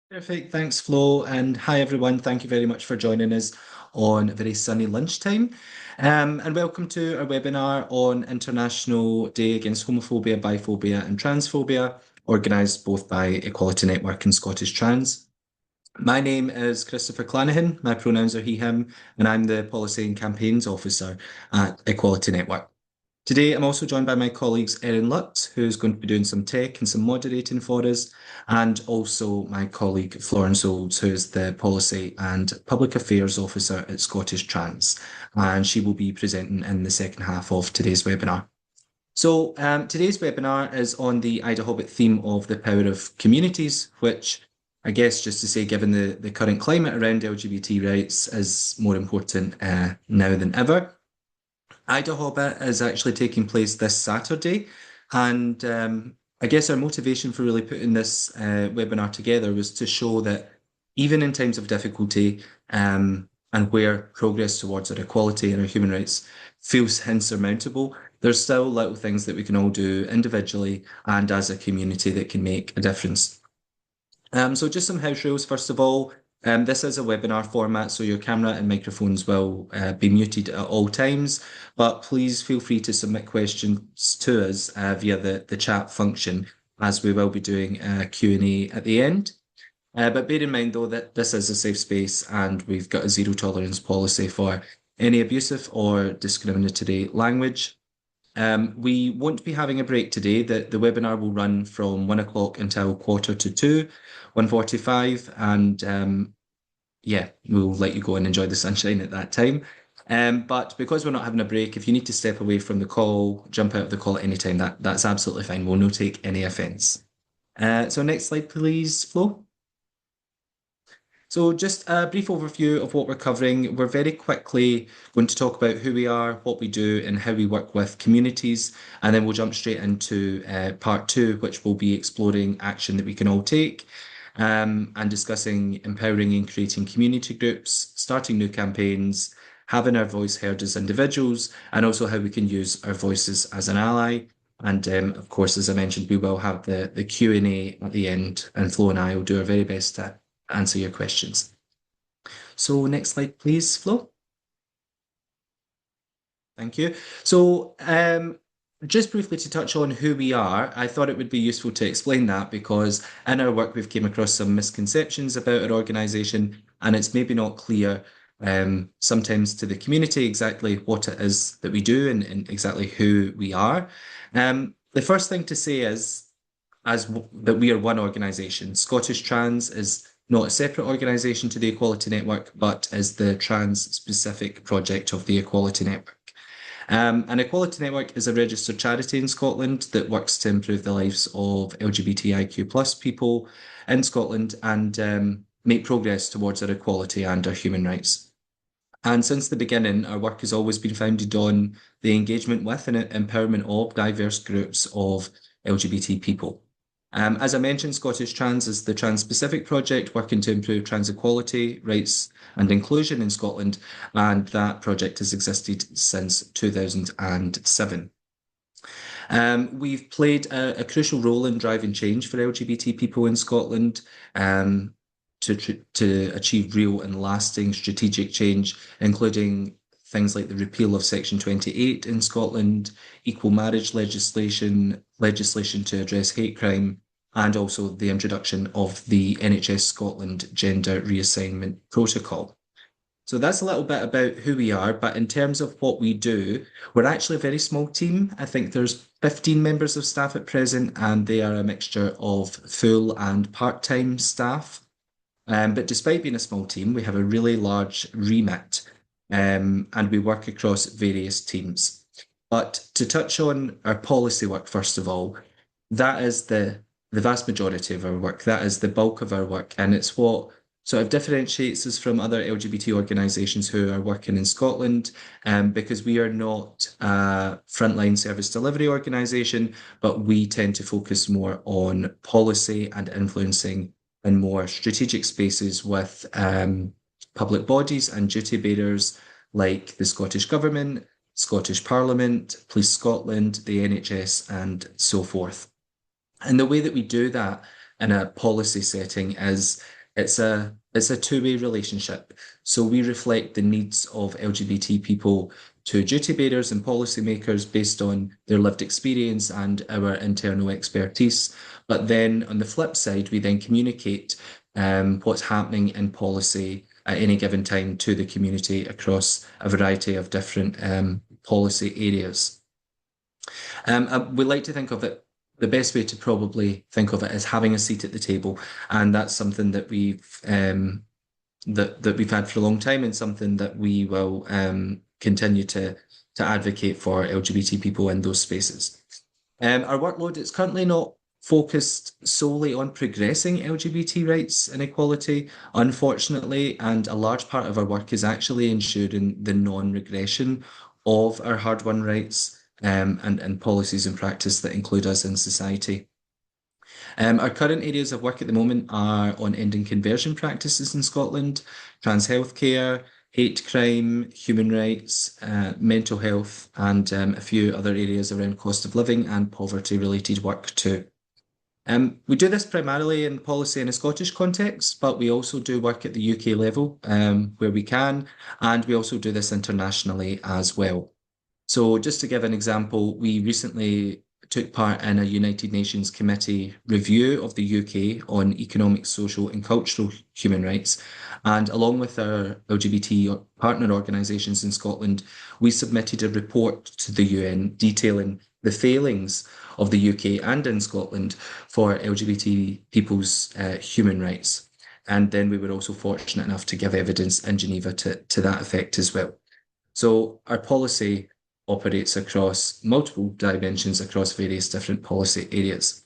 Perfect. Thanks, Flo. And hi, everyone. Thank you very much for joining us on a very sunny lunchtime. And welcome to our webinar on International Day Against Homophobia, Biphobia, and Transphobia, organised both by Equality Network and Scottish Trans. My name is Christopher Clanahan. My pronouns are he, him, and I'm the Policy and Campaigns Officer at Equality Network. Today, I'm also joined by my colleagues Erin Lutz, who's going to be doing some tech and some moderating for us, and also my colleague Florence Olds, who is the Policy and Public Affairs Officer at Scottish Trans, and she will be presenting in the second half of today's webinar. So today's webinar is on the IDAHOBIT theme of the power of communities, which I guess just to say, given the current climate around LGBT rights is more important now than ever. IDAHOBIT is actually taking place this Saturday. And I guess our motivation for really putting this webinar together was to show that even in times of difficulty and where progress towards our equality and our human rights feels insurmountable, there's still little things that we can all do individually and as a community that can make a difference. So just some house rules, first of all. This is a webinar format, so your camera and microphones will be muted at all times, but please feel free to submit questions to us via the chat function, as we will be doing a Q&A at the end. But bear in mind, though, that this is a safe space and we've got a zero tolerance policy for any abusive or discriminatory language. We won't be having a break today. The webinar will run from 1 o'clock until 1:45, 1:45, and yeah, we'll let you go and enjoy the sunshine at that time. But because we're not having a break, if you need to step away from the call, jump out of the call at any time, that's absolutely fine. We'll not take any offence. So next slide, please, Flo. So just a brief overview of what we're covering. We're very quickly going to talk about who we are, what we do, and how we work with communities. And then we'll jump straight into part two, which will be exploring action that we can all take and discussing empowering and creating community groups, starting new campaigns, having our voice heard as individuals, and also how we can use our voices as an ally. And of course, as I mentioned, we will have the Q&A at the end, and Flo and I will do our very best to answer your questions. So next slide, please, Flo. Thank you. So just briefly to touch on who we are, I thought it would be useful to explain that because in our work we've came across some misconceptions about our organisation and it's maybe not clear sometimes to the community exactly what it is that we do and exactly who we are. The first thing to say is that we are one organisation. Scottish Trans is not a separate organisation to the Equality Network, but is the trans-specific project of the Equality Network. An Equality Network is a registered charity in Scotland that works to improve the lives of LGBTIQ plus people in Scotland and make progress towards our equality and our human rights. And since the beginning, our work has always been founded on the engagement with and empowerment of diverse groups of LGBT people. As I mentioned, Scottish Trans is the trans-specific project working to improve trans equality, rights and inclusion in Scotland, and that project has existed since 2007. We've played a crucial role in driving change for LGBT people in Scotland to achieve real and lasting strategic change, including things like the repeal of Section 28 in Scotland, equal marriage legislation, legislation to address hate crime, and also the introduction of the NHS Scotland Gender Reassignment Protocol. So that's a little bit about who we are, but in terms of what we do, we're actually a very small team. I think there's 15 members of staff at present, and they are a mixture of full and part-time staff. But despite being a small team, we have a really large remit and we work across various teams. But to touch on our policy work, first of all, that is the vast majority of our work. That is the bulk of our work. And it's what sort of differentiates us from other LGBT organisations who are working in Scotland, because we are not a frontline service delivery organisation, but we tend to focus more on policy and influencing in more strategic spaces with public bodies and duty bearers like the Scottish Government, Scottish Parliament, Police Scotland, the NHS, and so forth. And the way that we do that in a policy setting is it's a two-way relationship. So we reflect the needs of LGBT people to duty bearers and policymakers based on their lived experience and our internal expertise. But then on the flip side, we then communicate what's happening in policy at any given time to the community across a variety of different policy areas. We like to think of it, the best way to probably think of it is having a seat at the table. And that's something that we've had for a long time and something that we will continue to advocate for LGBT people in those spaces. Our workload is currently not focused solely on progressing LGBT rights and equality, unfortunately, and a large part of our work is actually ensuring the non-regression of our hard-won rights and policies and practice that include us in society. Our current areas of work at the moment are on ending conversion practices in Scotland, trans healthcare, hate crime, human rights, mental health, and a few other areas around cost of living and poverty-related work too. We do this primarily in policy in a Scottish context, but we also do work at the UK level where we can, and we also do this internationally as well. So just to give an example, we recently took part in a United Nations committee review of the UK on economic, social and cultural human rights. And along with our LGBT partner organisations in Scotland, we submitted a report to the UN detailing the failings of the UK and in Scotland for LGBT people's human rights. And then we were also fortunate enough to give evidence in Geneva to that effect as well. So our policy operates across multiple dimensions across various different policy areas.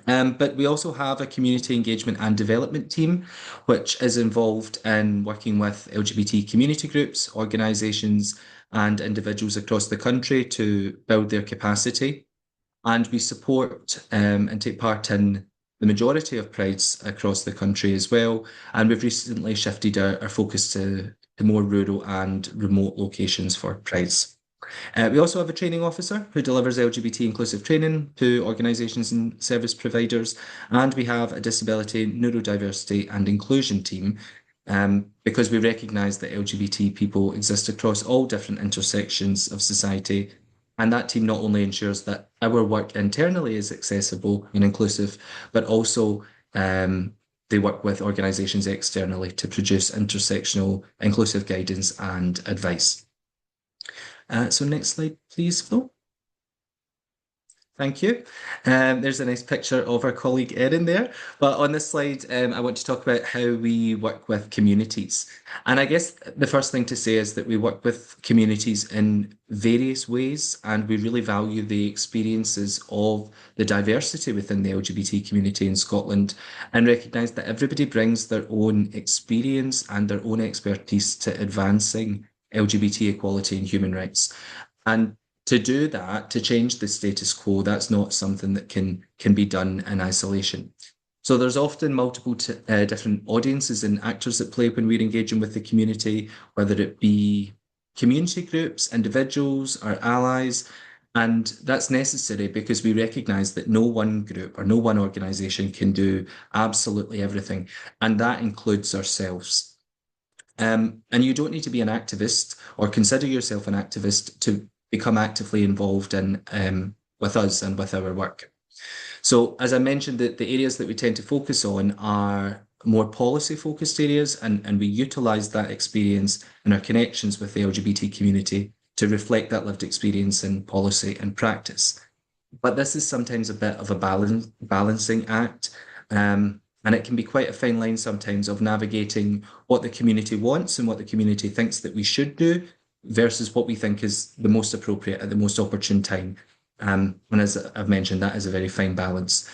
But we also have a community engagement and development team, which is involved in working with LGBT community groups, organisations, and individuals across the country to build their capacity. And we support and take part in the majority of prides across the country as well. And we've recently shifted our focus to more rural and remote locations for prides. We also have a training officer who delivers LGBT inclusive training to organisations and service providers, and we have a disability, neurodiversity and inclusion team because we recognise that LGBT people exist across all different intersections of society, and that team not only ensures that our work internally is accessible and inclusive, but also they work with organisations externally to produce intersectional inclusive guidance and advice. So next slide, please, Flo. Thank you. There's a nice picture of our colleague Erin there. But on this slide, I want to talk about how we work with communities. And I guess the first thing to say is that we work with communities in various ways, and we really value the experiences of the diversity within the LGBT community in Scotland and recognise that everybody brings their own experience and their own expertise to advancing LGBT equality and human rights. And to do that, to change the status quo, that's not something that can be done in isolation. So there's often multiple different audiences and actors at play when we're engaging with the community, whether it be community groups, individuals, or allies. And that's necessary because we recognise that no one group or no one organisation can do absolutely everything. And that includes ourselves. And you don't need to be an activist or consider yourself an activist to become actively involved in with us and with our work. So as I mentioned, the areas that we tend to focus on are more policy focused areas, and we utilise that experience and our connections with the LGBT community to reflect that lived experience in policy and practice. But this is sometimes a bit of a balancing act. And it can be quite a fine line sometimes of navigating what the community wants and what the community thinks that we should do versus what we think is the most appropriate at the most opportune time. And as I've mentioned, that is a very fine balance.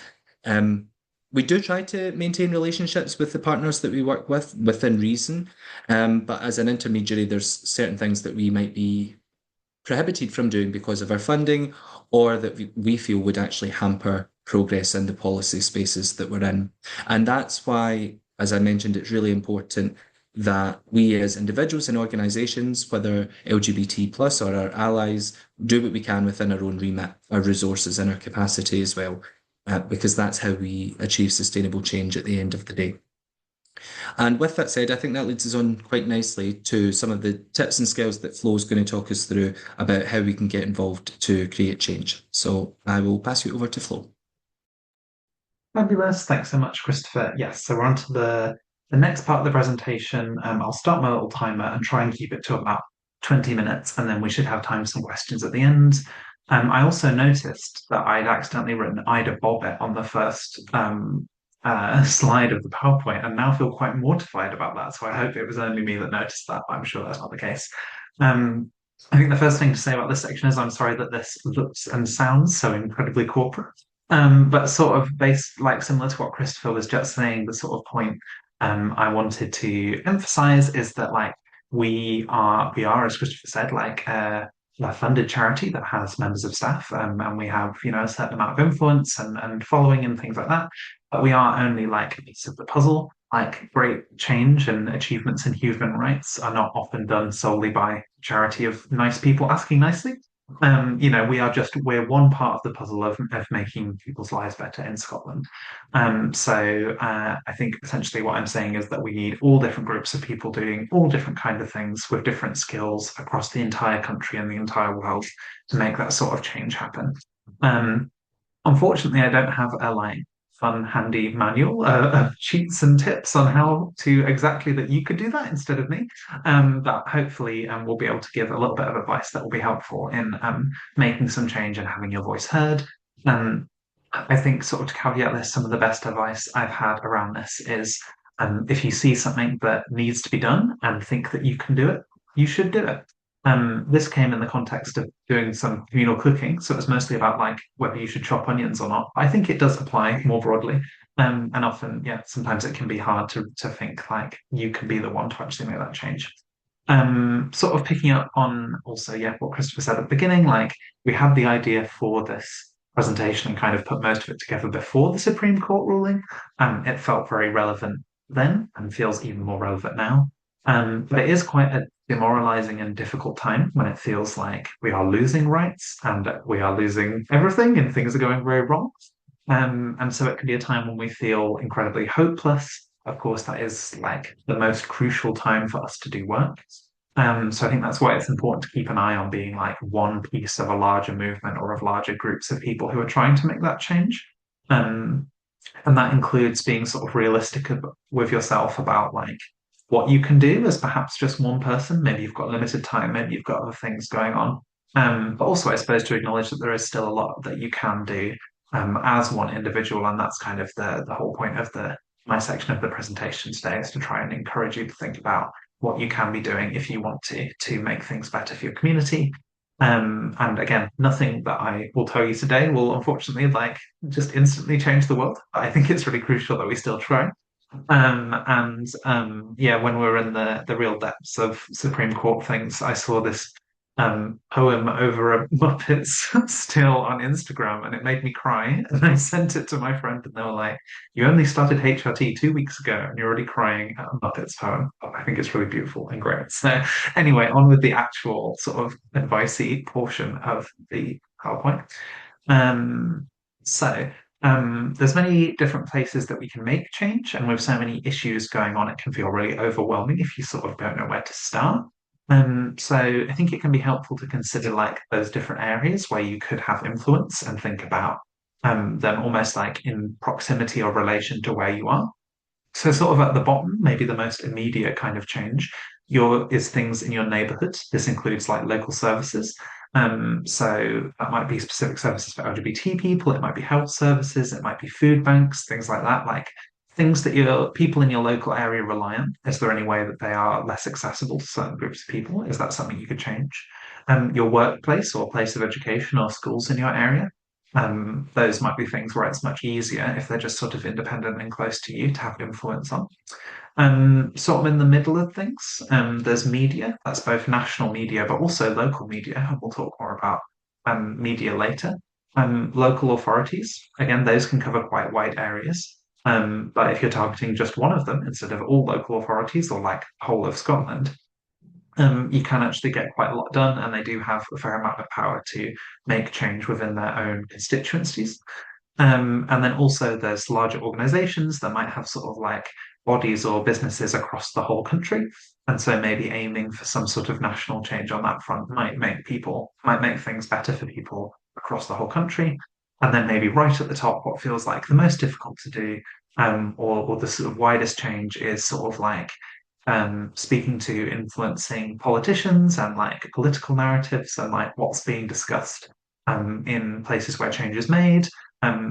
We do try to maintain relationships with the partners that we work with within reason. But as an intermediary, there's certain things that we might be prohibited from doing because of our funding or that we feel would actually hamper progress in the policy spaces that we're in. And that's why, as I mentioned, it's really important that we as individuals and organisations, whether LGBT plus or our allies, do what we can within our own remit, our resources and our capacity as well. because that's how we achieve sustainable change at the end of the day. And with that said, I think that leads us on quite nicely to some of the tips and skills that Flo's going to talk us through about how we can get involved to create change. So I will pass you over to Flo. Fabulous. Thanks so much, Christopher. Yes, so we're on to the next part of the presentation. I'll start my little timer and try and keep it to about 20 minutes, and then we should have time for some questions at the end. I also noticed that I'd accidentally written IDAHOBIT on the first slide of the PowerPoint, and now feel quite mortified about that. So I hope it was only me that noticed that, but I'm sure that's not the case. Um, I think the first thing to say about this section is I'm sorry that this looks and sounds so incredibly corporate. But sort of based, like similar to what Christopher was just saying, the sort of point I wanted to emphasize is that like we are, as Christopher said, like a funded charity that has members of staff, and we have, you know, a certain amount of influence and following and things like that. But we are only like a piece of the puzzle. Like great change and achievements in human rights are not often done solely by a charity of nice people asking nicely. You know, we're one part of the puzzle of making people's lives better in Scotland. I think essentially what I'm saying is that we need all different groups of people doing all different kind of things with different skills across the entire country and the entire world to make that sort of change happen. Um, Unfortunately, I don't have a like fun, handy manual of cheats and tips on how to exactly that you could do that instead of me. But hopefully, we'll be able to give a little bit of advice that will be helpful in making some change and having your voice heard. Um, I think, sort of to caveat this, some of the best advice I've had around this is if you see something that needs to be done and think that you can do it, you should do it. This came in the context of doing some communal cooking, so it's mostly about like whether you should chop onions or not. I think it does apply more broadly, and often, yeah, sometimes it can be hard to think like you can be the one to actually make that change. Sort of picking up on also, yeah, what Christopher said at the beginning, like we had the idea for this presentation and kind of put most of it together before the Supreme Court ruling. It felt very relevant then and feels even more relevant now. But it is quite a demoralizing and difficult time when it feels like we are losing rights and we are losing everything and things are going very wrong. And so it can be a time when we feel incredibly hopeless. Of course, that is like the most crucial time for us to do work. So I think that's why it's important to keep an eye on being like one piece of a larger movement or of larger groups of people who are trying to make that change. Um, and that includes being sort of realistic with yourself about like what you can do as perhaps just one person. Maybe you've got limited time, maybe you've got other things going on. But also, I suppose, to acknowledge that there is still a lot that you can do as one individual, and that's kind of the whole point of the my section of the presentation today is to try and encourage you to think about what you can be doing if you want to make things better for your community. And again, nothing that I will tell you today will unfortunately like just instantly change the world. I think it's really crucial that we still try. Yeah, when we were in the real depths of Supreme Court things, I saw this poem over a Muppets still on Instagram, and it made me cry. And I sent it to my friend, and they were like, "You only started HRT 2 weeks ago, and you're already crying at a Muppets poem." Oh, I think it's really beautiful and great. So, anyway, on with the actual sort of advicey portion of the PowerPoint. Um, so. There's many different places that we can make change, and with so many issues going on, it can feel really overwhelming if you sort of don't know where to start. So I think it can be helpful to consider like those different areas where you could have influence and think about them almost like in proximity or relation to where you are. So sort of at the bottom, maybe the most immediate kind of change is things in your neighborhood. This includes like local services. So that might be specific services for LGBT people, it might be health services, it might be food banks, things like that, like things that your people in your local area rely on. Is there any way that they are less accessible to certain groups of people? Is that something you could change? Your workplace or place of education or schools in your area. Those might be things where it's much easier if they're just sort of independent and close to you to have influence on. Sort of in the middle of things, there's media. That's both national media but also local media. And we'll talk more about media later. Local authorities, again, those can cover quite wide areas. But if you're targeting just one of them instead of all local authorities or like whole of Scotland, you can actually get quite a lot done, and they do have a fair amount of power to make change within their own constituencies. And then also there's larger organizations that might have sort of like bodies or businesses across the whole country. And so maybe aiming for some sort of national change on that front might make things better for people across the whole country. And then maybe right at the top, what feels like the most difficult to do, or the sort of widest change is sort of like speaking to influencing politicians and like political narratives and like what's being discussed in places where change is made,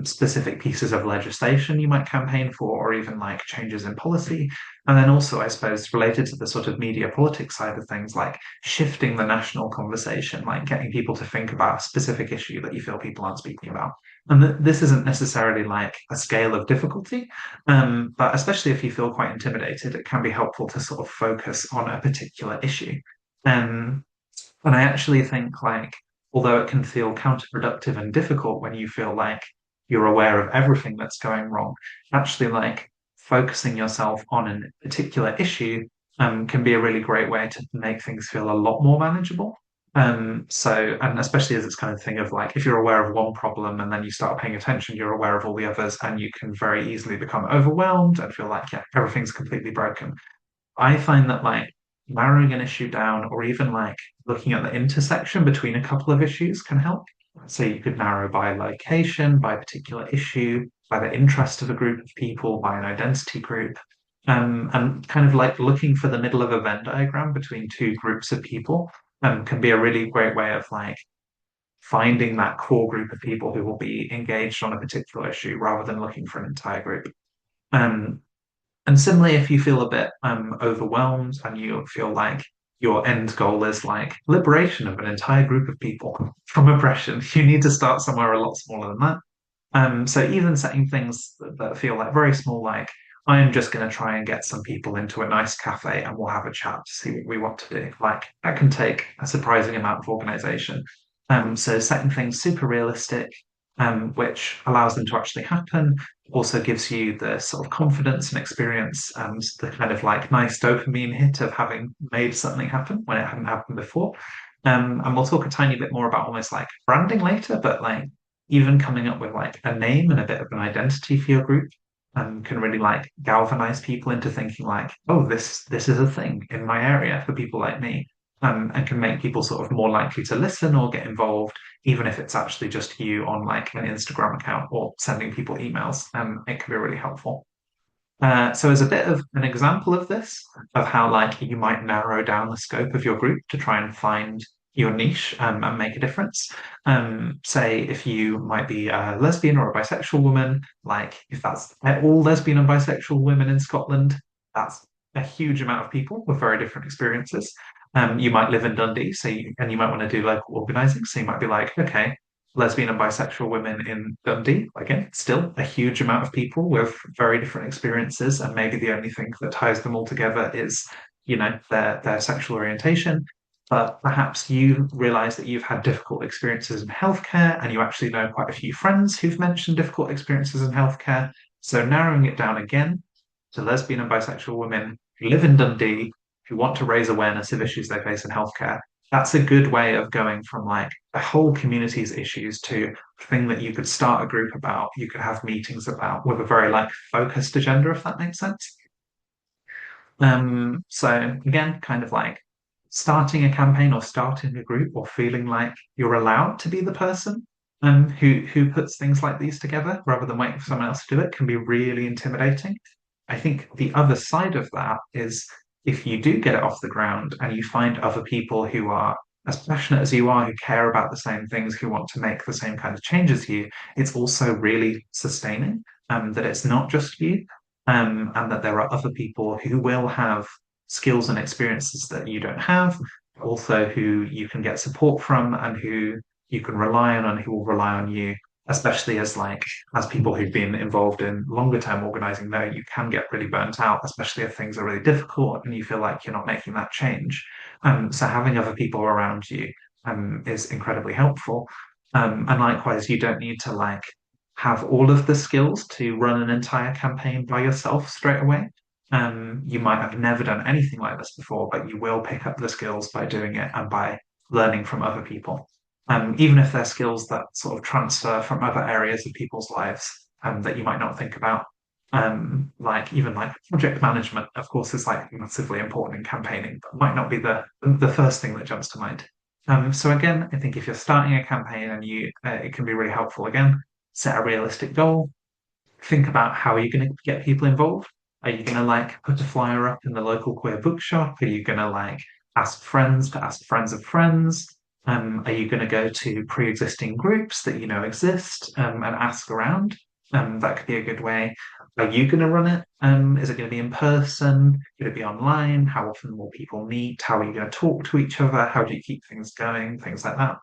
specific pieces of legislation you might campaign for, or even like changes in policy. And then also, I suppose, related to the sort of media politics side of things, like shifting the national conversation, like getting people to think about a specific issue that you feel people aren't speaking about. And this isn't necessarily like a scale of difficulty, but especially if you feel quite intimidated, it can be helpful to sort of focus on a particular issue. Um, and I actually think like, although it can feel counterproductive and difficult when you feel like you're aware of everything that's going wrong, actually like focusing yourself on a particular issue can be a really great way to make things feel a lot more manageable. And especially as it's kind of thing of like, if you're aware of one problem and then you start paying attention, you're aware of all the others, and you can very easily become overwhelmed and feel like, yeah, everything's completely broken. I find that like narrowing an issue down or even like looking at the intersection between a couple of issues can help. So you could narrow by location, by a particular issue, by the interest of a group of people, by an identity group, and kind of like looking for the middle of a Venn diagram between two groups of people can be a really great way of like finding that core group of people who will be engaged on a particular issue rather than looking for an entire group. Um, and similarly, if you feel a bit overwhelmed and you feel like your end goal is like liberation of an entire group of people from oppression, you need to start somewhere a lot smaller than that. So even setting things that feel like very small, like I am just going to try and get some people into a nice cafe and we'll have a chat to see what we want to do. Like that can take a surprising amount of organization. So setting things super realistic, which allows them to actually happen, also gives you the sort of confidence and experience and the kind of like nice dopamine hit of having made something happen when it hadn't happened before. And we'll talk a tiny bit more about almost like branding later, but like even coming up with like a name and a bit of an identity for your group can really like galvanize people into thinking like, oh, this is a thing in my area for people like me, and can make people sort of more likely to listen or get involved, even if it's actually just you on like an Instagram account or sending people emails. It can be really helpful. So as a bit of an example of this, of how like you might narrow down the scope of your group to try and find your niche and make a difference. Say if you might be a lesbian or a bisexual woman, like if that's all lesbian and bisexual women in Scotland, that's a huge amount of people with very different experiences. You might live in Dundee, and you might want to do local organising. So you might be like, okay, lesbian and bisexual women in Dundee. Again, still a huge amount of people with very different experiences, and maybe the only thing that ties them all together is, their sexual orientation. But perhaps you realize that you've had difficult experiences in healthcare, and you actually know quite a few friends who've mentioned difficult experiences in healthcare. So narrowing it down again to lesbian and bisexual women who live in Dundee, who want to raise awareness of issues they face in healthcare, that's a good way of going from like a whole community's issues to a thing that you could start a group about, you could have meetings about with a very like focused agenda, if that makes sense. So again, kind of like starting a campaign or starting a group or feeling like you're allowed to be the person who puts things like these together rather than waiting for someone else to do it can be really intimidating. I think the other side of that is if you do get it off the ground and you find other people who are as passionate as you are, who care about the same things, who want to make the same kind of change as you, it's also really sustaining, that it's not just you, and that there are other people who will have skills and experiences that you don't have, also who you can get support from and who you can rely on and who will rely on you, especially as people who've been involved in longer term organizing know you can get really burnt out, especially if things are really difficult and you feel like you're not making that change. So having other people around you is incredibly helpful. And likewise, you don't need to like have all of the skills to run an entire campaign by yourself straight away. You might have never done anything like this before, but you will pick up the skills by doing it and by learning from other people. even if they're skills that sort of transfer from other areas of people's lives that you might not think about. Like even like project management, of course, is like massively important in campaigning, but might not be the first thing that jumps to mind. So again, I think if you're starting a campaign and it can be really helpful. Again, set a realistic goal, think about how are you going to get people involved. Are you going to like put a flyer up in the local queer bookshop? Are you going to like ask friends to ask friends of friends? Are you going to go to pre-existing groups that you know exist and ask around? That could be a good way. Are you going to run it? Is it going to be in person? Could it be online? How often will people meet? How are you going to talk to each other? How do you keep things going? Things like that.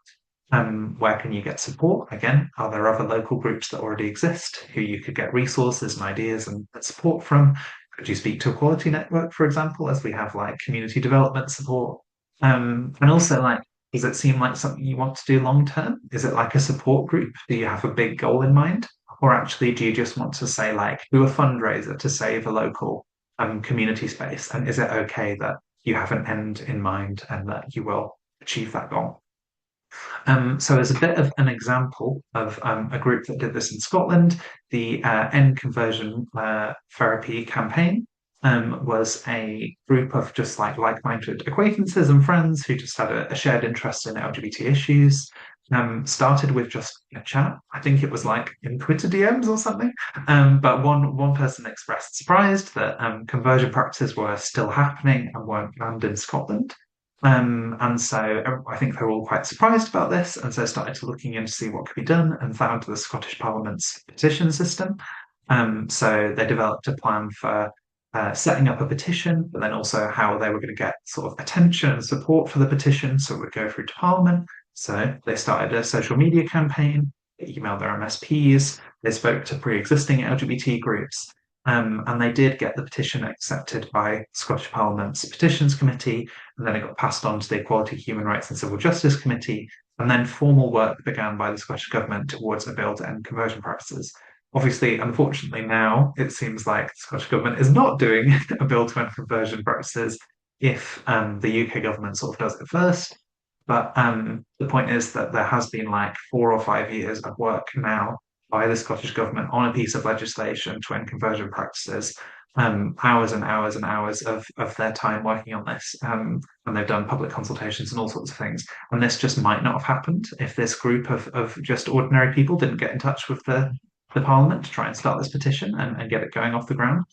Where can you get support? Again, are there other local groups that already exist who you could get resources and ideas and support from? Could you speak to Equality Network, for example, as we have like community development support? And also, like, does it seem like something you want to do long term? Is it like a support group? Do you have a big goal in mind? Or actually, do you just want to say, like, do a fundraiser to save a local community space? And is it okay that you have an end in mind and that you will achieve that goal? So as a bit of an example of a group that did this in Scotland, the End Conversion Therapy campaign was a group of just like-minded acquaintances and friends who just had a shared interest in LGBT issues. Started with just a chat. I think it was like in Twitter DMs or something. But one person expressed surprise that conversion practices were still happening and weren't banned in Scotland. And so I think they were all quite surprised about this, and so started to looking in to see what could be done, and found the Scottish Parliament's petition system. So they developed a plan for setting up a petition, but then also how they were going to get sort of attention and support for the petition, so it would go through to Parliament. So they started a social media campaign, they emailed their MSPs, they spoke to pre-existing LGBT groups, and they did get the petition accepted by Scottish Parliament's Petitions Committee, and then it got passed on to the Equality, Human Rights and Civil Justice Committee, and then formal work began by the Scottish Government towards a bill to end conversion practices. Obviously, unfortunately, now it seems like the Scottish Government is not doing a bill to end conversion practices if the UK government sort of does it first. But the point is that there has been like 4 or 5 years of work now by the Scottish Government on a piece of legislation to end conversion practices, hours and hours and hours of their time working on this. And they've done public consultations and all sorts of things. And this just might not have happened if this group of just ordinary people didn't get in touch with the Parliament to try and start this petition and get it going off the ground.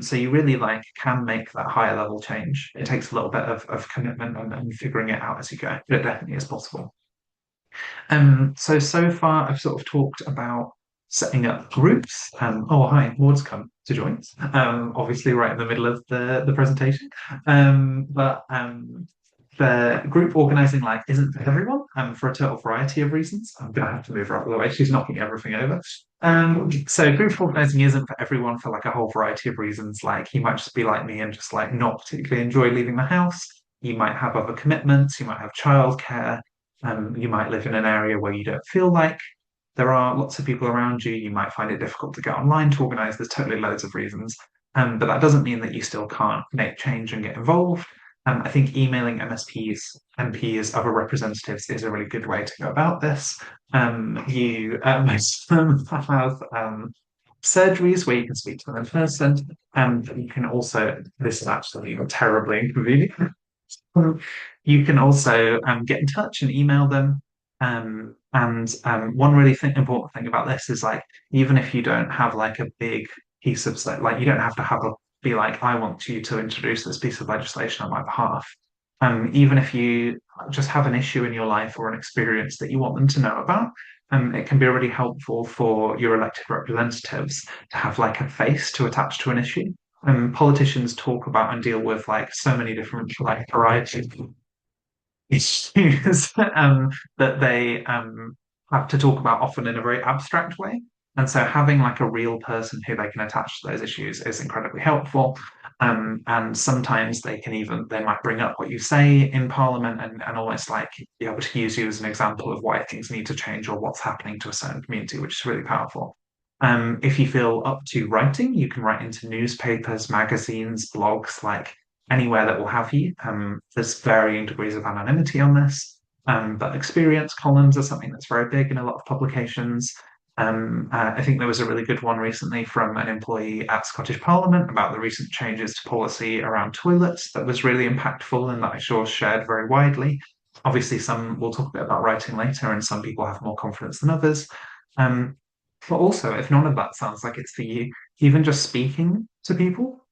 So you really like can make that higher level change. It takes a little bit of commitment and figuring it out as you go, but it definitely is possible. So far I've sort of talked about setting up groups. Oh, hi, Maud's come to join us. Obviously right in the middle of the presentation. But the group organizing like isn't for everyone, for a total variety of reasons. I'm gonna have to move her out of the way. She's knocking everything over. So group organizing isn't for everyone for like a whole variety of reasons. Like you might just be like me and just like not particularly enjoy leaving the house. You might have other commitments. You might have childcare. You might live in an area where you don't feel like there are lots of people around you. You might find it difficult to get online to organize. There's totally loads of reasons. But that doesn't mean that you still can't make change and get involved. I think emailing MSPs, MPs, other representatives is a really good way to go about this. Most of them have surgeries where you can speak to them in person, and you can also, this is actually terribly inconvenient. You can also get in touch and email them. And one really important thing about this is like, even if you don't have like a big piece of like, you don't have to be like, I want you to introduce this piece of legislation on my behalf. Even if you just have an issue in your life or an experience that you want them to know about, it can be really helpful for your elected representatives to have like a face to attach to an issue. Politicians talk about and deal with like so many different like varieties of issues that they have to talk about often in a very abstract way. And so having like a real person who they can attach to those issues is incredibly helpful. And sometimes they might bring up what you say in Parliament and almost like be able to use you as an example of why things need to change or what's happening to a certain community, which is really powerful. If you feel up to writing, you can write into newspapers, magazines, blogs, like anywhere that will have you. There's varying degrees of anonymity on this. But experience columns are something that's very big in a lot of publications. I think there was a really good one recently from an employee at Scottish Parliament about the recent changes to policy around toilets that was really impactful and that I saw shared very widely. Obviously, some we'll talk a bit about writing later, and some people have more confidence than others. Um, but also, if none of that sounds like it's for you, even just speaking to people,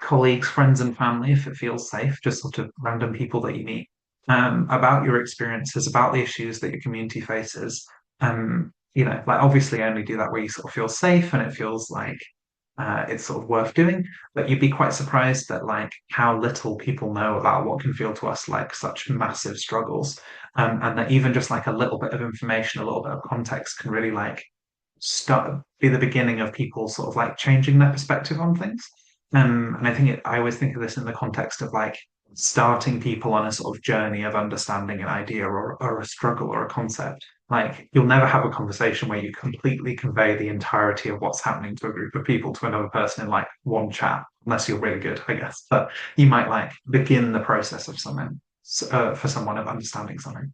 colleagues, friends, and family, if it feels safe, just sort of random people that you meet, about your experiences, about the issues that your community faces. Like obviously only do that where you sort of feel safe and it feels like it's sort of worth doing. But you'd be quite surprised at like how little people know about what can feel to us like such massive struggles. And that even just like a little bit of information, a little bit of context can really like start be the beginning of people sort of like changing their perspective on things. And I think I always think of this in the context of like starting people on a sort of journey of understanding an idea or a struggle or a concept. Like you'll never have a conversation where you completely convey the entirety of what's happening to a group of people to another person in like one chat, unless you're really good, I guess. But you might like begin the process of something for someone of understanding something.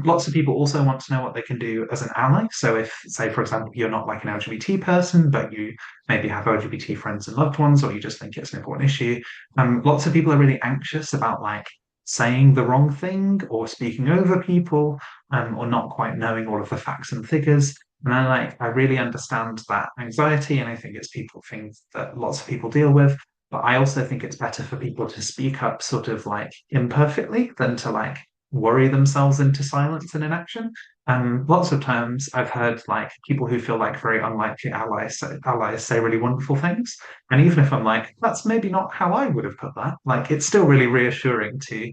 Lots of people also want to know what they can do as an ally. So if, say, for example, you're not like an LGBT person, but you maybe have LGBT friends and loved ones, or you just think it's an important issue, lots of people are really anxious about like saying the wrong thing or speaking over people, or not quite knowing all of the facts and figures. And I really understand that anxiety, and I think it's things that lots of people deal with. But I also think it's better for people to speak up sort of like imperfectly than to like worry themselves into silence and inaction. And lots of times I've heard like people who feel like very unlikely allies say really wonderful things. And even if I'm like, that's maybe not how I would have put that, like it's still really reassuring to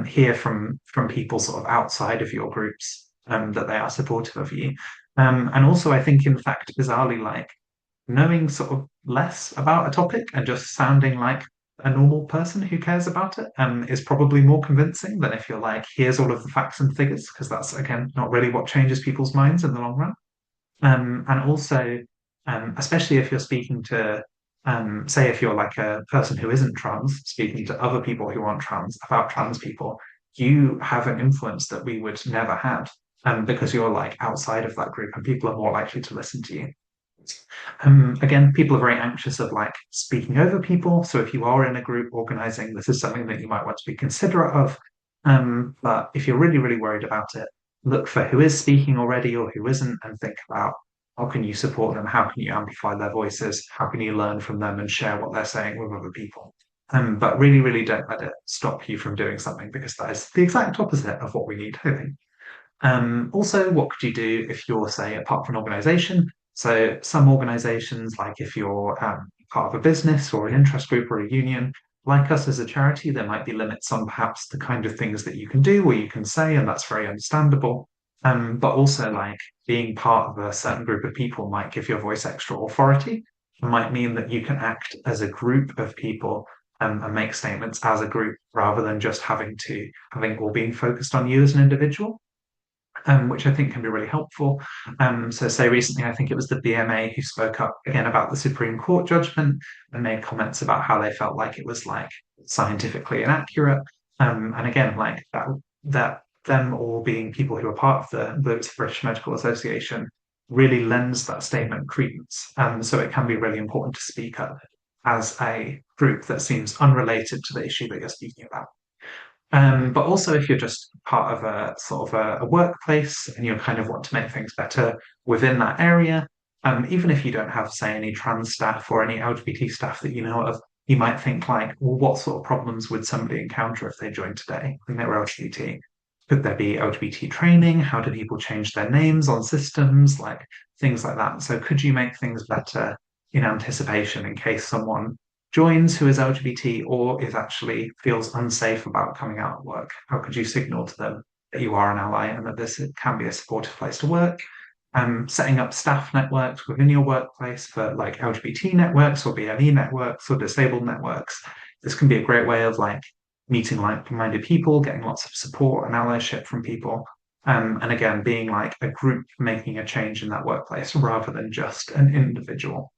hear from people sort of outside of your groups that they are supportive of you. And also I think in fact, bizarrely, like knowing sort of less about a topic and just sounding like a normal person who cares about it is probably more convincing than if you're like, here's all of the facts and figures, because that's again not really what changes people's minds in the long run. And also, especially if you're speaking to, say, if you're like a person who isn't trans, speaking to other people who aren't trans about trans people, you have an influence that we would never have, because you're like outside of that group and people are more likely to listen to you. Again, people are very anxious of like speaking over people. So if you are in a group organizing, this is something that you might want to be considerate of. But if you're really, really worried about it, look for who is speaking already or who isn't and think about how can you support them? How can you amplify their voices? How can you learn from them and share what they're saying with other people? But really, really don't let it stop you from doing something because that is the exact opposite of what we need, I think. Also, what could you do if you're, say, a part of an organization? So, some organizations, like if you're part of a business or an interest group or a union, like us as a charity, there might be limits on perhaps the kind of things that you can do or you can say, and that's very understandable. But also, like being part of a certain group of people might give your voice extra authority. It might mean that you can act as a group of people and make statements as a group rather than just having all being focused on you as an individual, which I think can be really helpful. So, say recently, I think it was the BMA who spoke up again about the Supreme Court judgment and made comments about how they felt like it was like scientifically inaccurate. And again, like that them all being people who are part of the British Medical Association really lends that statement credence. So it can be really important to speak up as a group that seems unrelated to the issue that you're speaking about. But also, if you're just part of a sort of a workplace and you kind of want to make things better within that area, even if you don't have, say, any trans staff or any LGBT staff that you know of, you might think like, well, what sort of problems would somebody encounter if they joined today and they were LGBT? Could there be LGBT training? How do people change their names on systems? Like things like that. So could you make things better in anticipation in case someone joins who is LGBT or is actually feels unsafe about coming out at work? How could you signal to them that you are an ally and that this can be a supportive place to work? Setting up staff networks within your workplace for like LGBT networks or BME networks or disabled networks. This can be a great way of like meeting like-minded people, getting lots of support and allyship from people. And again, being like a group making a change in that workplace rather than just an individual.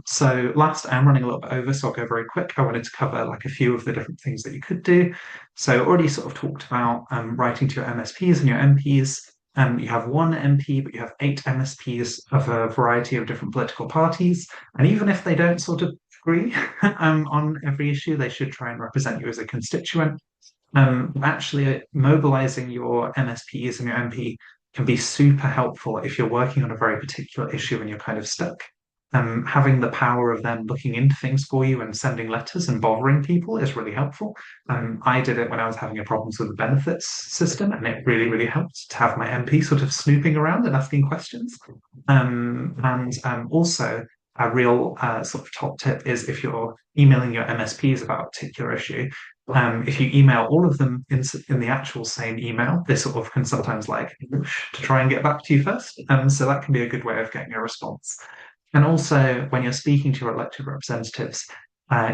So last, I'm running a little bit over, so I'll go very quick. I wanted to cover like a few of the different things that you could do. So already sort of talked about writing to your MSPs and your MPs. You have one MP, but you have 8 MSPs of a variety of different political parties. And even if they don't sort of agree on every issue, they should try and represent you as a constituent. Actually, mobilizing your MSPs and your MP can be super helpful if you're working on a very particular issue and you're kind of stuck. Having the power of them looking into things for you and sending letters and bothering people is really helpful. I did it when I was having a problems with the benefits system, and it really, really helped to have my MP sort of snooping around and asking questions. And also, a real sort of top tip is if you're emailing your MSPs about a particular issue, if you email all of them in the actual same email, they sort of can sometimes like to try and get back to you first. So that can be a good way of getting a response. And also, when you're speaking to your elected representatives,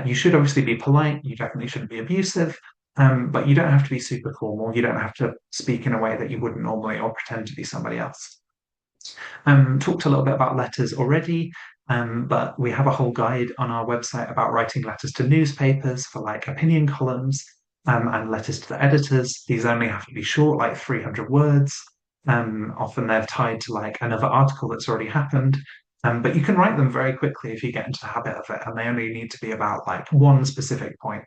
you should obviously be polite. You definitely shouldn't be abusive, but you don't have to be super formal. You don't have to speak in a way that you wouldn't normally or pretend to be somebody else. Talked a little bit about letters already, but we have a whole guide on our website about writing letters to newspapers for like opinion columns and letters to the editors. These only have to be short, like 300 words. Often they're tied to like another article that's already happened. But you can write them very quickly if you get into the habit of it, and they only need to be about like one specific point.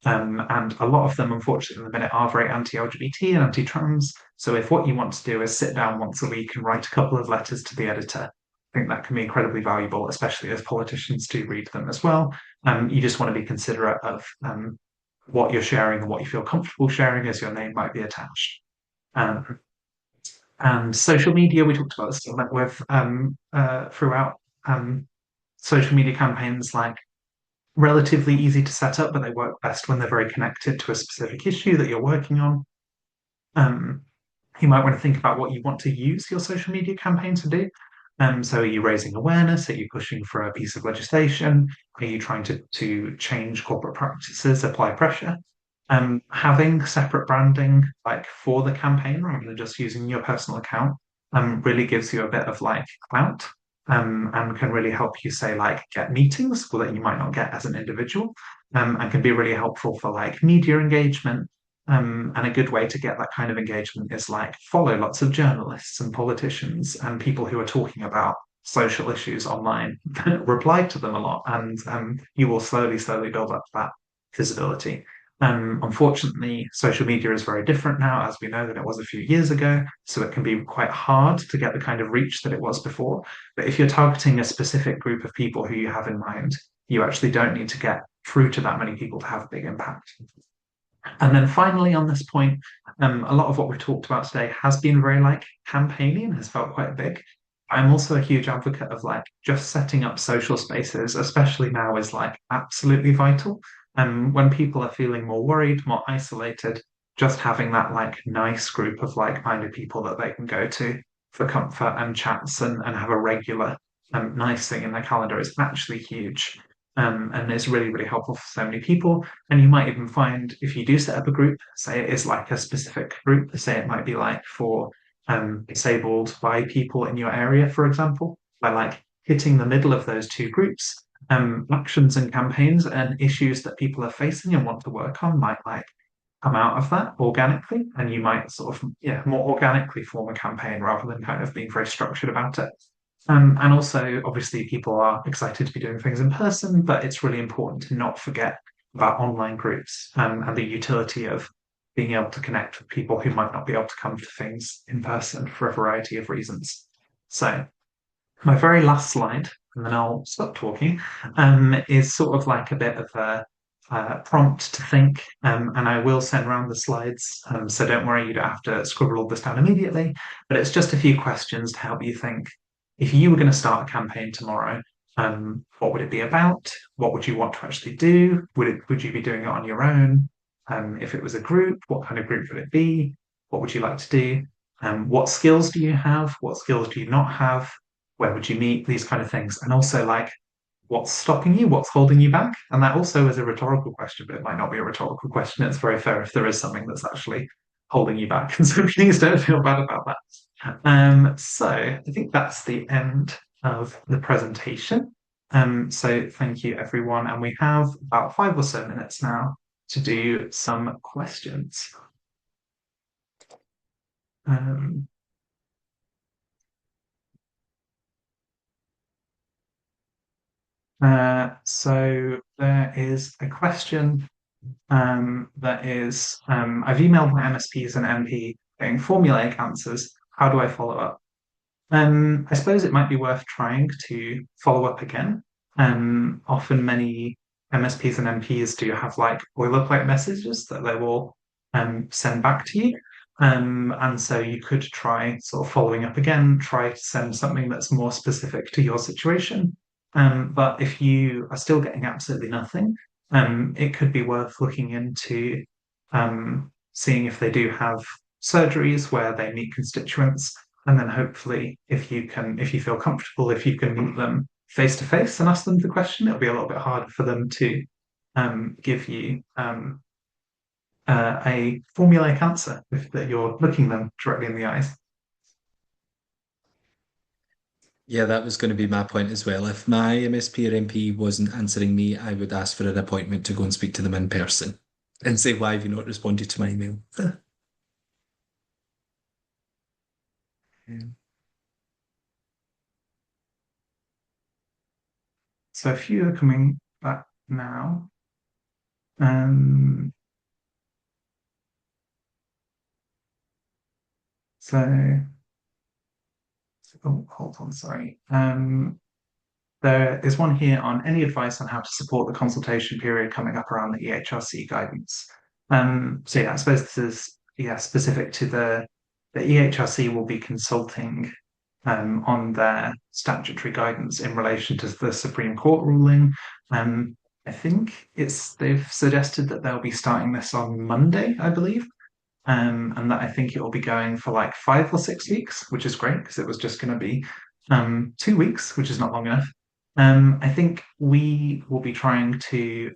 And a lot of them, unfortunately, in the minute are very anti-LGBT and anti-trans. So if what you want to do is sit down once a week and write a couple of letters to the editor, I think that can be incredibly valuable, especially as politicians do read them as well. You just want to be considerate of what you're sharing and what you feel comfortable sharing, as your name might be attached. Um, and social media, we talked about this with throughout social media campaigns, like relatively easy to set up, but they work best when they're very connected to a specific issue that you're working on. Um, you might want to think about what you want to use your social media campaign to do. So are you raising awareness? Are you pushing for a piece of legislation? Are you trying to change corporate practices, apply pressure? Having separate branding like for the campaign rather than just using your personal account really gives you a bit of like clout and can really help you say like get meetings that you might not get as an individual and can be really helpful for like media engagement. And a good way to get that kind of engagement is like follow lots of journalists and politicians and people who are talking about social issues online. Reply to them a lot, and you will slowly build up that visibility. Unfortunately, social media is very different now, as we know, than it was a few years ago. So it can be quite hard to get the kind of reach that it was before. But if you're targeting a specific group of people who you have in mind, you actually don't need to get through to that many people to have a big impact. And then finally, on this point, a lot of what we've talked about today has been very like campaigny and has felt quite big. I'm also a huge advocate of like just setting up social spaces, especially now, is like absolutely vital. And when people are feeling more worried, more isolated, just having that like nice group of like-minded people that they can go to for comfort and chats and have a regular nice thing in their calendar is actually huge. And it's really, really helpful for so many people. And you might even find if you do set up a group, say it is like a specific group, say it might be like for disabled by people in your area, for example, by like hitting the middle of those two groups, actions and campaigns and issues that people are facing and want to work on might like come out of that organically. And you might sort of, yeah, more organically form a campaign rather than kind of being very structured about it. And also, obviously, people are excited to be doing things in person, but it's really important to not forget about online groups and the utility of being able to connect with people who might not be able to come to things in person for a variety of reasons. So, my very last slide, and then I'll stop talking, is sort of like a bit of a prompt to think, and I will send around the slides. So don't worry, you don't have to scribble all this down immediately, but it's just a few questions to help you think. If you were going to start a campaign tomorrow, what would it be about? What would you want to actually do? Would you be doing it on your own? If it was a group, what kind of group would it be? What would you like to do? What skills do you have? What skills do you not have? Where would you meet? These kind of things. And also like what's stopping you? What's holding you back? And that also is a rhetorical question, but it might not be a rhetorical question. It's very fair if there is something that's actually holding you back. And so please don't feel bad about that. So I think that's the end of the presentation. So thank you, everyone. And we have about 5 or so minutes now to do some questions. Um, so there is a question that is I've emailed my MSPs and MP getting formulaic answers. How do I follow up? I suppose it might be worth trying to follow up again. Often many MSPs and MPs do have like boilerplate messages that they will send back to you. And so you could try sort of following up again, try to send something that's more specific to your situation. But if you are still getting absolutely nothing, it could be worth looking into seeing if they do have surgeries where they meet constituents, and then hopefully if you feel comfortable, if you can meet them face to face and ask them the question, it'll be a little bit harder for them to give you a formulaic answer if you're looking them directly in the eyes. Yeah, that was going to be my point as well. If my MSP or MP wasn't answering me, I would ask for an appointment to go and speak to them in person and say, why have you not responded to my email? Yeah. So a few are coming back now. Um, so, oh, hold on, sorry. There is one here on any advice on how to support the consultation period coming up around the EHRC guidance. So yeah, I suppose this is specific to the EHRC will be consulting on their statutory guidance in relation to the Supreme Court ruling. I think they've suggested that they'll be starting this on Monday, I believe, and that I think it will be going for like 5 or 6 weeks, which is great because it was just going to be 2 weeks, which is not long enough. I think we will be trying to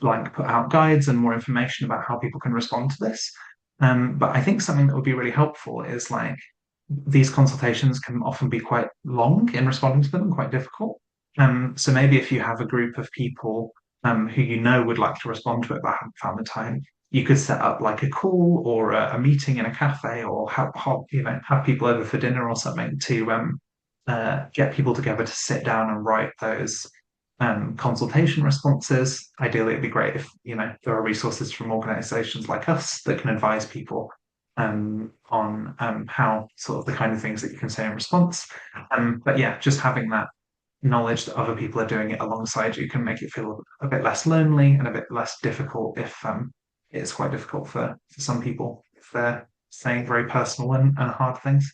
like put out guides and more information about how people can respond to this. But I think something that would be really helpful is like these consultations can often be quite long in responding to them and quite difficult. So maybe if you have a group of people who you know would like to respond to it but haven't found the time, you could set up like a call or a meeting in a cafe or have people over for dinner or something to get people together to sit down and write those consultation responses. Ideally, it'd be great if there are resources from organisations like us that can advise people on how sort of the kind of things that you can say in response. But yeah, just having that knowledge that other people are doing it alongside you can make it feel a bit less lonely and a bit less difficult if it's quite difficult for some people if they're saying very personal and hard things.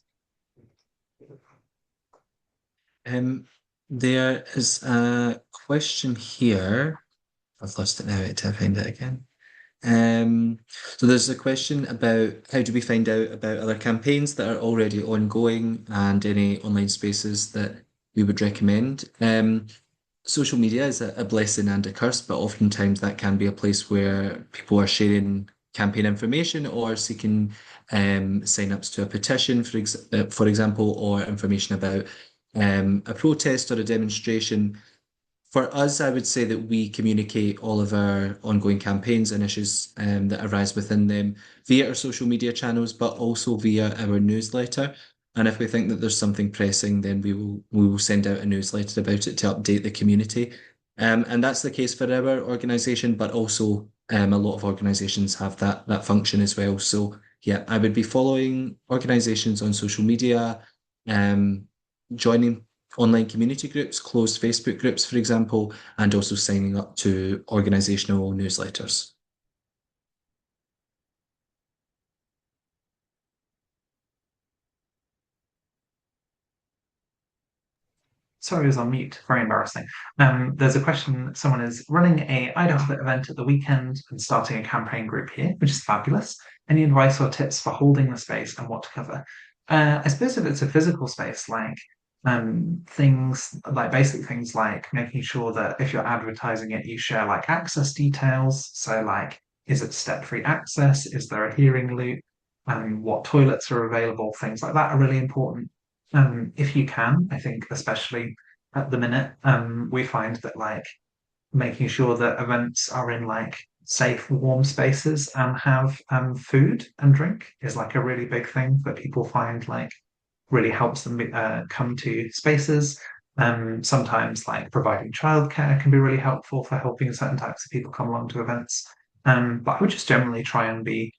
Um, there is a question here. I've lost it now. I to find it again. Um, so there's a question about how do we find out about other campaigns that are already ongoing and any online spaces that we would recommend. Social media is a blessing and a curse, but oftentimes that can be a place where people are sharing campaign information or seeking sign-ups to a petition, for example, or information about a protest or a demonstration. For us, I would say that we communicate all of our ongoing campaigns and issues that arise within them via our social media channels, but also via our newsletter. And if we think that there's something pressing, then we will send out a newsletter about it to update the community. And that's the case for our organisation, but also a lot of organisations have that function as well. So yeah, I would be following organisations on social media, joining online community groups, closed Facebook groups, for example, and also signing up to organizational newsletters. Sorry, I was on mute. Very embarrassing. There's a question. Someone is running a IDAHOBIT event at the weekend and starting a campaign group here, which is fabulous. Any advice or tips for holding the space and what to cover? I suppose if it's a physical space, like things like basic things like making sure that if you're advertising it, you share like access details. So like, is it step-free access? Is there a hearing loop? What toilets are available? Things like that are really important. If you can, I think especially at the minute. We find that like making sure that events are in like safe, warm spaces and have food and drink is like a really big thing that people find like really helps them come to spaces. Sometimes like providing childcare can be really helpful for helping certain types of people come along to events. But I would just generally try and be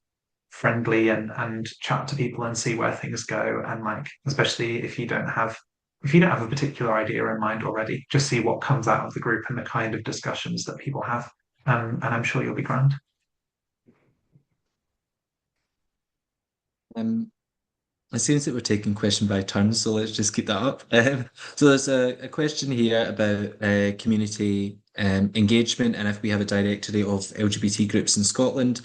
friendly and chat to people and see where things go. And like, especially if you don't have a particular idea in mind already, just see what comes out of the group and the kind of discussions that people have. And I'm sure you'll be grand. Um, it seems that we're taking question by turns, so let's just keep that up. So there's a question here about community engagement and if we have a directory of LGBT groups in Scotland.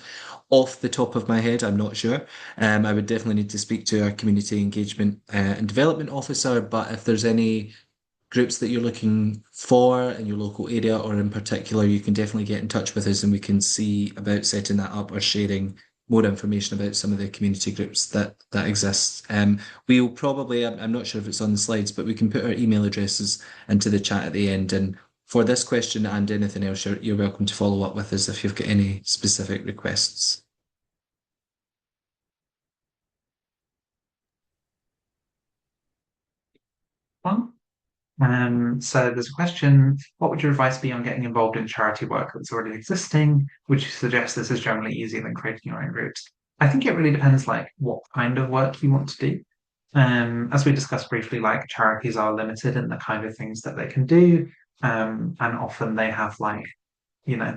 Off the top of my head, I'm not sure. I would definitely need to speak to our community engagement and development officer, but if there's any groups that you're looking for in your local area or in particular, you can definitely get in touch with us and we can see about setting that up or sharing more information about some of the community groups that exist. We'll probably, I'm not sure if it's on the slides, but we can put our email addresses into the chat at the end. And for this question and anything else, you're welcome to follow up with us if you've got any specific requests. Well, so there's a question, what would your advice be on getting involved in charity work that's already existing? Would you suggest this is generally easier than creating your own groups? I think it really depends like what kind of work you want to do. As we discussed briefly, like charities are limited in the kind of things that they can do. And often they have like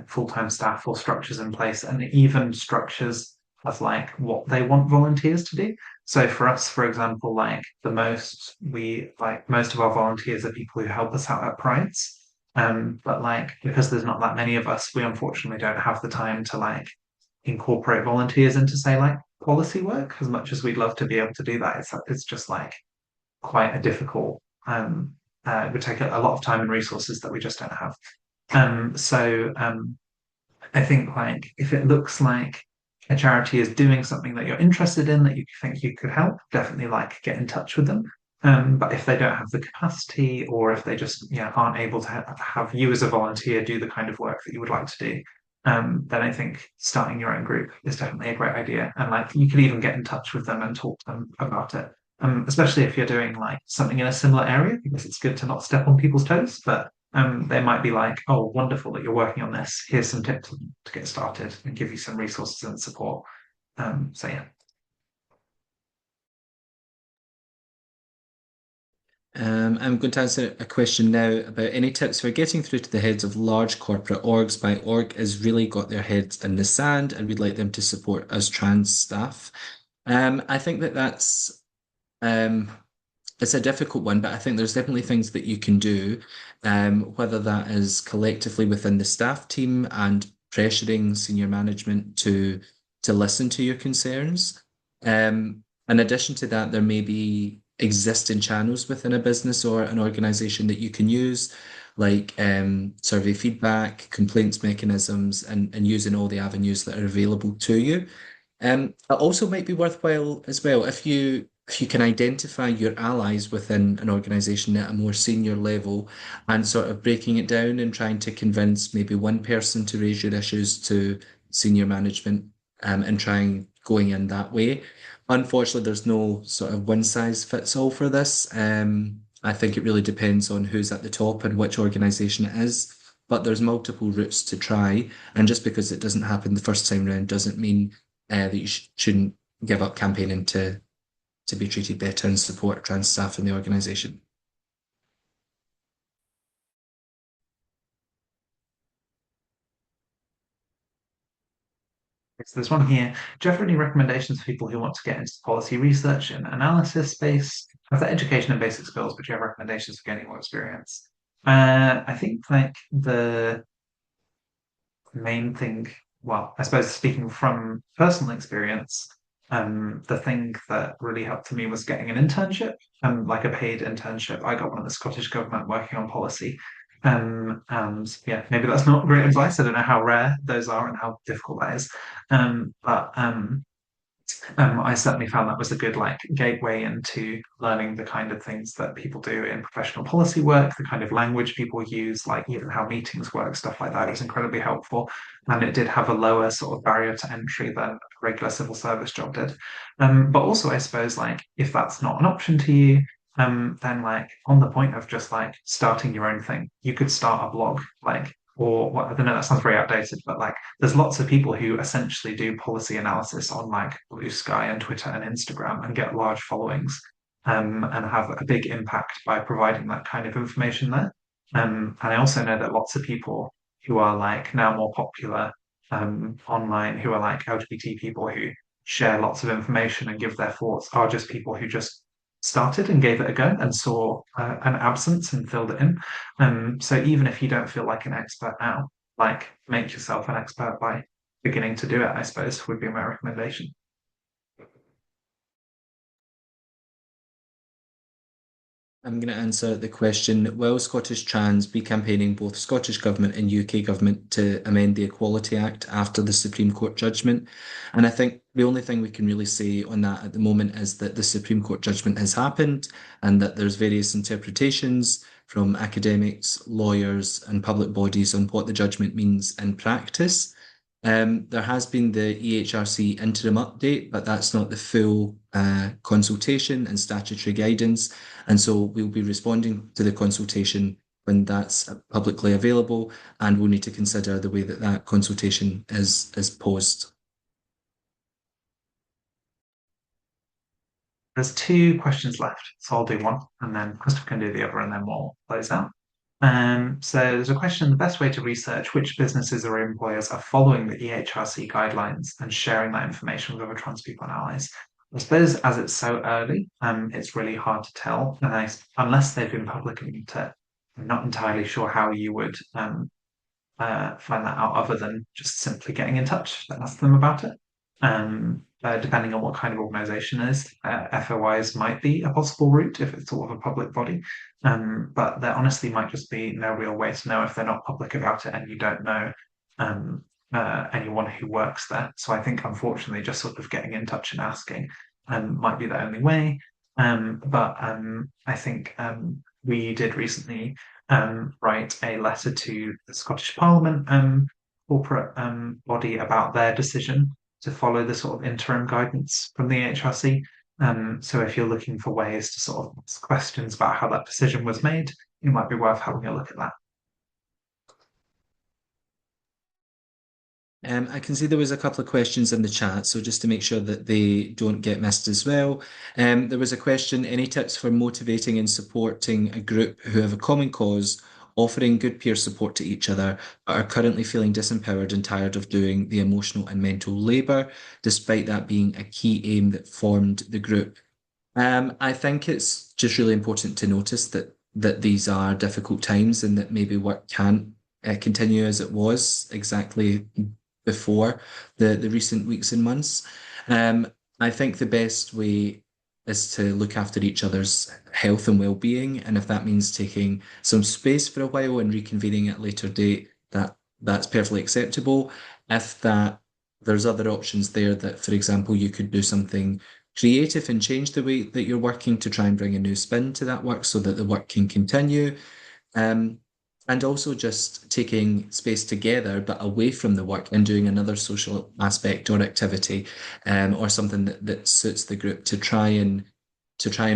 full-time staff or structures in place, and even structures of like what they want volunteers to do. So for us, for example, like most of our volunteers are people who help us out at prides. But like because there's not that many of us, we unfortunately don't have the time to like incorporate volunteers into say like policy work as much as we'd love to be able to do that. It's just like quite a difficult it would take a lot of time and resources that we just don't have. So I think like if it looks like a charity is doing something that you're interested in that you think you could help, definitely like get in touch with them. But if they don't have the capacity, or if they just aren't able to have you as a volunteer do the kind of work that you would like to do, then I think starting your own group is definitely a great idea. And like you could even get in touch with them and talk to them about it. Especially if you're doing like something in a similar area, because it's good to not step on people's toes. But they might be like, "Oh, wonderful that you're working on this. Here's some tips to get started," and give you some resources and support. So yeah. I'm going to answer a question now about any tips for getting through to the heads of large corporate orgs. My org has really got their heads in the sand and we'd like them to support us trans staff. I think that's um, it's a difficult one, but I think there's definitely things that you can do, whether that is collectively within the staff team and pressuring senior management to listen to your concerns. In addition to that, there may be existing channels within a business or an organization that you can use, like survey feedback, complaints mechanisms, and using all the avenues that are available to you. It also might be worthwhile as well if you can identify your allies within an organization at a more senior level and sort of breaking it down and trying to convince maybe one person to raise your issues to senior management and trying going in that way. Unfortunately, there's no sort of one size fits all for this. I think it really depends on who's at the top and which organization it is. But there's multiple routes to try, and just because it doesn't happen the first time round doesn't mean that you shouldn't give up campaigning to be treated better and support trans staff in the organisation. So there's one here. Do you have any recommendations for people who want to get into policy research and analysis space? Have the education and basic skills, but do you have recommendations for getting more experience? I think like the main thing, well, I suppose speaking from personal experience, the thing that really helped for me was getting an internship, like a paid internship. I got one at the Scottish Government working on policy. And yeah, maybe that's not great advice. I don't know how rare those are and how difficult that is. But I certainly found that was a good like gateway into learning the kind of things that people do in professional policy work, the kind of language people use, like even how meetings work, stuff like that is incredibly helpful. And it did have a lower sort of barrier to entry than a regular civil service job did. But also, I suppose, like if that's not an option to you, then like on the point of just like starting your own thing, you could start a blog, like or what, I don't know, that sounds very outdated, but like there's lots of people who essentially do policy analysis on like Blue Sky and Twitter and Instagram and get large followings and have a big impact by providing that kind of information there. And I also know that lots of people who are like now more popular online, who are like LGBT people who share lots of information and give their thoughts, are just people who just started and gave it a go and saw an absence and filled it in. So even if you don't feel like an expert now, like make yourself an expert by beginning to do it, I suppose, would be my recommendation. I'm going to answer the question, will Scottish Trans be campaigning both Scottish Government and UK Government to amend the Equality Act after the Supreme Court judgment? And I think the only thing we can really say on that at the moment is that the Supreme Court judgment has happened and that there's various interpretations from academics, lawyers, and public bodies on what the judgment means in practice. There has been the EHRC interim update, but that's not the full consultation and statutory guidance. And so we'll be responding to the consultation when that's publicly available, and we'll need to consider the way that that consultation is posed. There's two questions left, so I'll do one, and then Christopher can do the other, and then we'll close out. So there's a question, the best way to research which businesses or employers are following the EHRC guidelines and sharing that information with other trans people and allies. I suppose as it's so early, it's really hard to tell. And unless they've been public about it, I'm not entirely sure how you would find that out other than just simply getting in touch and ask them about it. Depending on what kind of organization it is, FOIs might be a possible route if it's sort of a public body. But there honestly might just be no real way to know if they're not public about it and you don't know anyone who works there. So I think, unfortunately, just sort of getting in touch and asking might be the only way. But I think we did recently write a letter to the Scottish Parliament corporate body about their decision to follow the sort of interim guidance from the HRC. So if you're looking for ways to sort of ask questions about how that decision was made, it might be worth having a look at that. I can see there was a couple of questions in the chat, so just to make sure that they don't get missed as well. There was a question, any tips for motivating and supporting a group who have a common cause, offering good peer support to each other, but are currently feeling disempowered and tired of doing the emotional and mental labour, despite that being a key aim that formed the group? I think it's just really important to notice that these are difficult times and that maybe work can't continue as it was exactly before the recent weeks and months. I think the best way is to look after each other's health and well-being, and if that means taking some space for a while and reconvening at a later date, that's perfectly acceptable. If that there's other options there that, for example, you could do something creative and change the way that you're working to try and bring a new spin to that work so that the work can continue. And also just taking space together, but away from the work and doing another social aspect or activity, or something that suits the group to try and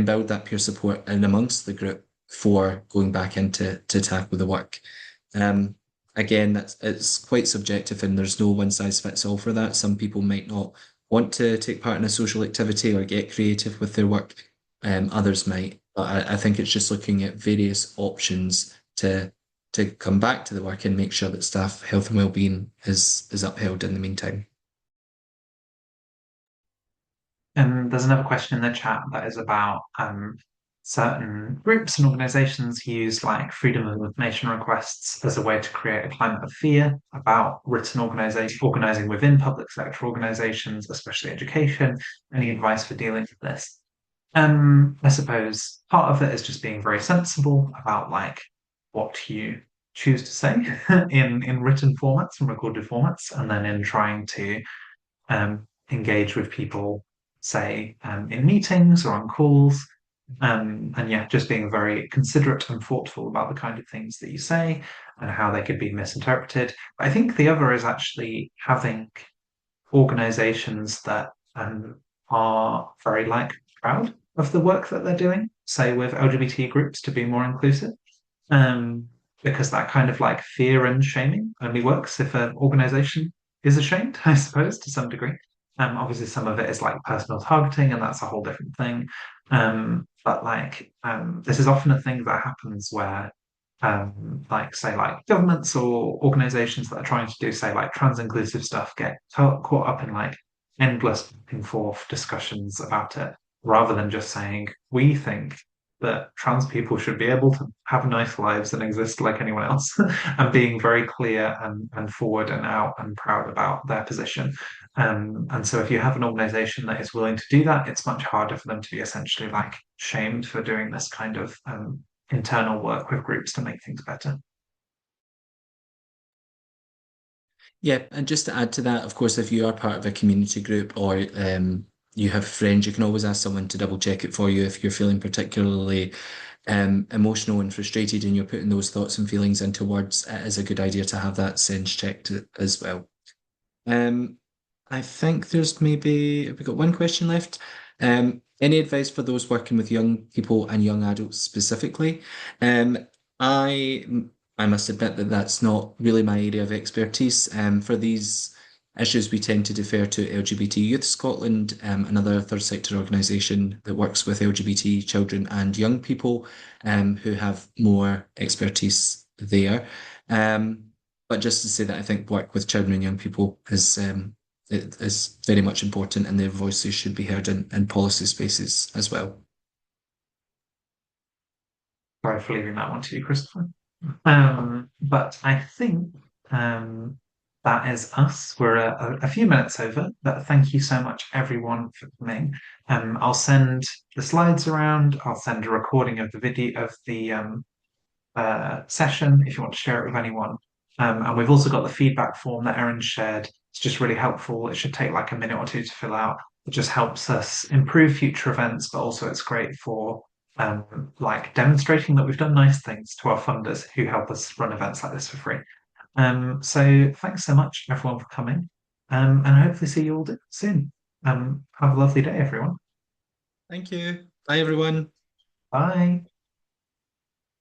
build that peer support in amongst the group for going back into to tackle the work. Again, it's quite subjective and there's no one size fits all for that. Some people might not want to take part in a social activity or get creative with their work. Others might, but I think it's just looking at various options to come back to the work and make sure that staff health and well-being is upheld in the meantime. And there's another question in the chat that is about certain groups and organizations use like freedom of information requests as a way to create a climate of fear about written organizing within public sector organizations, especially education. Any advice for dealing with this? I suppose part of it is just being very sensible about like what you choose to say in written formats and recorded formats, and then in trying to engage with people, say, in meetings or on calls. And yeah, just being very considerate and thoughtful about the kind of things that you say and how they could be misinterpreted. But I think the other is actually having organizations that are very proud of the work that they're doing, say with LGBT groups to be more inclusive. Um, because that kind of fear and shaming only works if an organization is ashamed, I suppose, to some degree. Obviously, some of it is personal targeting, and that's a whole different thing. But this is often a thing that happens where, say, governments or organizations that are trying to do, say, trans inclusive stuff get caught up in endless back and forth discussions about it, rather than just saying, we think that trans people should be able to have nice lives and exist like anyone else, and being very clear and forward and out and proud about their position. And so if you have an organization that is willing to do that, it's much harder for them to be essentially shamed for doing this kind of internal work with groups to make things better. Yeah, and just to add to that, of course, if you are part of a community group or you have friends, you can always ask someone to double check it for you if you're feeling particularly emotional and frustrated and you're putting those thoughts and feelings into words. It is a good idea to have that sense checked as well. Um, I think there's maybe we've got one question left. Any advice for those working with young people and young adults specifically? Um, I I must admit that that's not really my area of expertise. For these issues, we tend to defer to LGBT Youth Scotland, another third sector organisation that works with LGBT children and young people, who have more expertise there. Um, but just to say that I think work with children and young people is very much important, and their voices should be heard in policy spaces as well. Sorry for leaving that one to you, Christopher. But I think that is us. We're a few minutes over, but thank you so much, everyone, for coming. I'll send the slides around. I'll send a recording of the video of the session if you want to share it with anyone. And we've also got the feedback form that Erin shared. It's just really helpful. It should take a minute or two to fill out. It just helps us improve future events, but also it's great for demonstrating that we've done nice things to our funders who help us run events like this for free. So thanks so much, everyone, for coming. And hopefully see you all soon. Have a lovely day, everyone. Thank you. Bye, everyone. Bye.